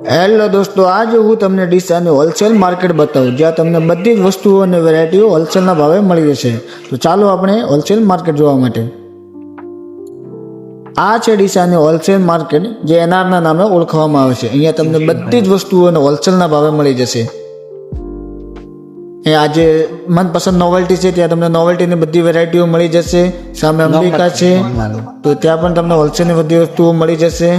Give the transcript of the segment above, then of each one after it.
Hello દોસ્તો, આજે હું તમને ડીસાની હોલસેલ માર્કેટ બતાવું જ્યાં તમને બધી જ વસ્તુઓ અને વેરાયટીઓ હોલસેલના ભાવે મળી જશે. તો ચાલો આપણે હોલસેલ માર્કેટ જોવા માટે. આ છે ડીસાની હોલસેલ માર્કેટ જે એનઆરના નામે ઓળખવામાં આવે છે. અહીંયા તમને બધી જ વસ્તુઓ અને હોલસેલના ભાવે મળી જશે. આ જે મનપસંદ નોવેલ્ટી છે ત્યાં તમને નોવેલ્ટીની બધી વેરાયટીઓ મળી જશે. સામે અંબિકા છે તો ત્યાં પણ તમને હોલસેલની બધી વસ્તુઓ મળી જશે.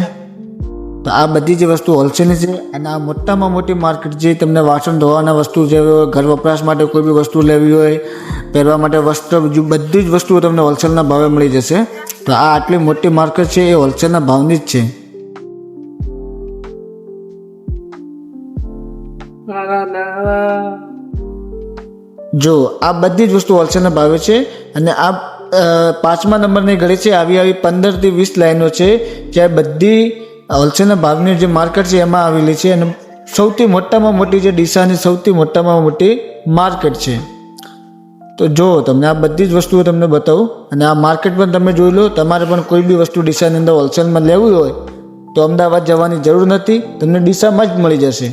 તો આ બધી જે વસ્તુ હોલસેલની છે અને આ મોટામાં મોટી માર્કેટ જે તમને વાસણ ધોવાના વસ્તુ જેવી હોય, ઘર વપરાશ માટે કોઈ બી વસ્તુ લેવી હોય, પહેરવા માટે વસ્ત્ર, બીજું બધી જ વસ્તુઓ તમને હોલસેલના ભાવે મળી જશે. તો આ આટલી મોટી માર્કેટ છે એ હોલસેલના ભાવની જ છે. જો આ બધી જ વસ્તુ હોલસેલના ભાવે છે અને આ 5મા નંબરની ઘડી છે. આવી 15 થી 20 લાઈનો છે જ્યાં બધી હોલસેલના ભાવની જે માર્કેટ છે એમાં આવેલી છે અને સૌથી મોટામાં મોટી જે ડીસાની સૌથી મોટામાં મોટી માર્કેટ છે. તો જો તમને આ બધી જ વસ્તુઓ તમને બતાવું અને આ માર્કેટ પણ તમે જોઈ લો. તમારે પણ કોઈ બી વસ્તુ ડીસાની અંદર હોલસેલમાં લેવી હોય તો અમદાવાદ જવાની જરૂર નથી, તમને ડીસામાં જ મળી જશે.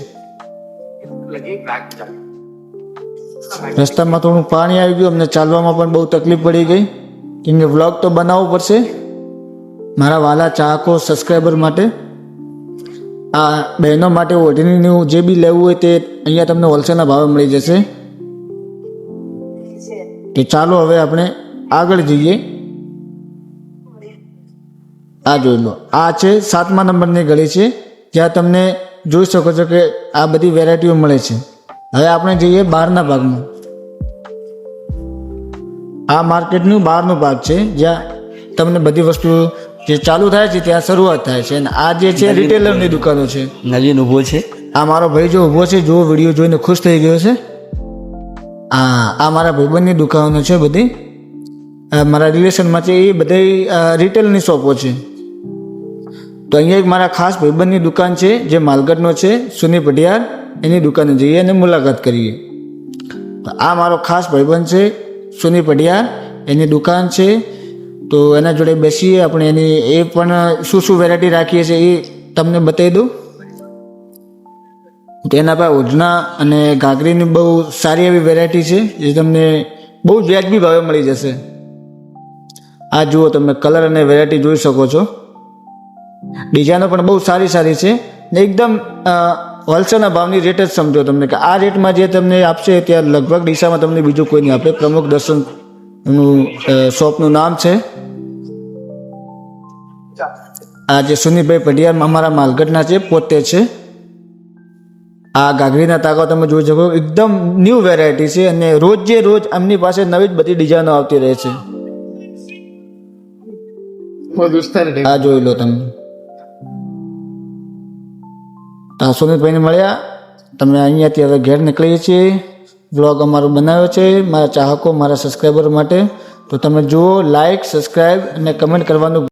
રસ્તામાં થોડું પાણી આવી ગયું, અમને ચાલવામાં પણ બહુ તકલીફ પડી ગઈ કેમ કે વ્લોગ તો બનાવવો પડશે મારા વાલા ચાહકો સબસ્ક્રાઈબર માટે. આ બહેનો માટે ઓઢણીનું જે બી લેવું હોય તે અહીંયા તમને હોલસેલના ભાવે મળી જશે. તો ચાલો હવે આપણે આગળ જઈએ. આ જોઈ લો, આ છે 7મા નંબરની ગળી છે જ્યાં તમને જોઈ શકો છો કે આ બધી વેરાયટીઓ મળે છે. હવે આપણે જઈએ બહારના ભાગમાં. આ માર્કેટનું બહારનો ભાગ છે જ્યાં તમને બધી વસ્તુ જે ચાલુ થાય છે ત્યાં શરૂઆત થાય છે. અને આ જે છે રિટેલરની દુકાનો છે. નવીન ઊભો છે. આ મારો ભાઈ જો ઊભો છે, જો વિડીયો જોઈને ખુશ થઈ ગયો છે. આ મારા ભાઈબંધની દુકાનો છે બધી, મારા રિલેશનમાં છે. એ બધી રિટેલની શોપો છે. તો અહીંયા એક મારા ખાસ ભાઈબંધની દુકાન છે જે માલગઢનો છે, સુની પઢિયાર. એની દુકાને જઈએ અને મુલાકાત કરીએ. તો આ મારો ખાસ ભાઈબંધ છે સુની પઢિયાર, એની દુકાન છે. તો એના જોડે બેસીએ આપણે, એની એ પણ શું શું વેરાયટી રાખીએ છીએ એ તમને બતાવી દઉં. તેના પાસે ઓઢણા અને ઘાઘરીની બહુ સારી એવી વેરાયટી છે જે તમને બહુ જ વ્યાજબી ભાવે મળી જશે. આ જુઓ, તમે કલર અને વેરાયટી જોઈ શકો છો. ડિઝાઇનો પણ બહુ સારી સારી છે ને એકદમ હોલસેલના ભાવની રેટ જ સમજો તમને કે આ રેટમાં જે તમને આપશે ત્યાં લગભગ ડીસામાં તમને બીજું કોઈ નહીં આપે. પ્રમુખ દર્શન નું શોપનું નામ છે. આ જે સુનીભાઈ પઢિયાર અમારા માલગઢના છે, પોતે છે. આ ઘાઘરીના તાકા તમે જોઈ શકો, એકદમ ન્યૂ વેરાયટી છે અને રોજે રોજ એમની પાસે નવી જ બધી ડિઝાઇનો આવતી રહે છે. આ જોઈ લો તમે. સુમિતભાઈને મળ્યા, તમે અહીંયાથી હવે ઘેર નીકળીએ છીએ. વ્લોગ અમારો બનાવ્યો છે મારા ચાહકો, મારા સબસ્ક્રાઈબર માટે. તો તમે જુઓ, લાઈક, સબસ્ક્રાઈબ અને કમેન્ટ કરવાનું